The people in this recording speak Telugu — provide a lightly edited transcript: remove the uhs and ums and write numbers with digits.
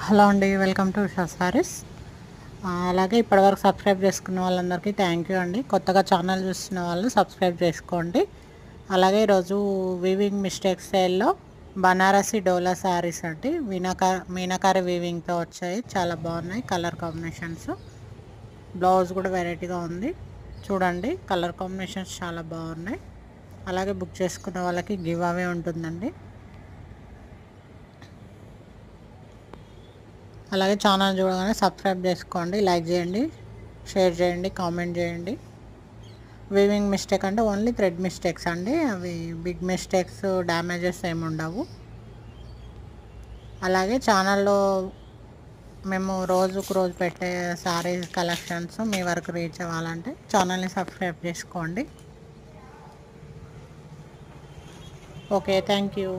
హలో అండి, వెల్కమ్ టు ఉషా సారీస్. అలాగే ఇప్పటివరకు సబ్స్క్రైబ్ చేసుకున్న వాళ్ళందరికీ థ్యాంక్ యూ అండి. కొత్తగా ఛానల్ చూస్తున్న వాళ్ళు సబ్స్క్రైబ్ చేసుకోండి. అలాగే ఈరోజు వీవింగ్ మిస్టేక్ స్టైల్లో బనారసి డోలా శారీస్ అండి. మీనాకారి వీవింగ్తో వచ్చాయి. చాలా బాగున్నాయి కలర్ కాంబినేషన్స్. బ్లౌజ్ కూడా వెరైటీగా ఉంది. చూడండి, కలర్ కాంబినేషన్స్ చాలా బాగున్నాయి. అలాగే బుక్ చేసుకున్న వాళ్ళకి గివ్ అవే ఉంటుందండి. అలాగే ఛానల్ చూడగానే సబ్స్క్రైబ్ చేసుకోండి, లైక్ చేయండి, షేర్ చేయండి, కామెంట్ చేయండి. వీవింగ్ మిస్టేక్ అంటే ఓన్లీ థ్రెడ్ మిస్టేక్స్ అండి. అవి బిగ్ మిస్టేక్స్, డ్యామేజెస్ ఏమి ఉండవు. అలాగే ఛానల్లో మేము రోజుకు రోజు పెట్టే శారీస్ కలెక్షన్స్ మీ వరకు రీచ్ అవ్వాలంటే ఛానల్ని సబ్స్క్రైబ్ చేసుకోండి. Okay, thank you.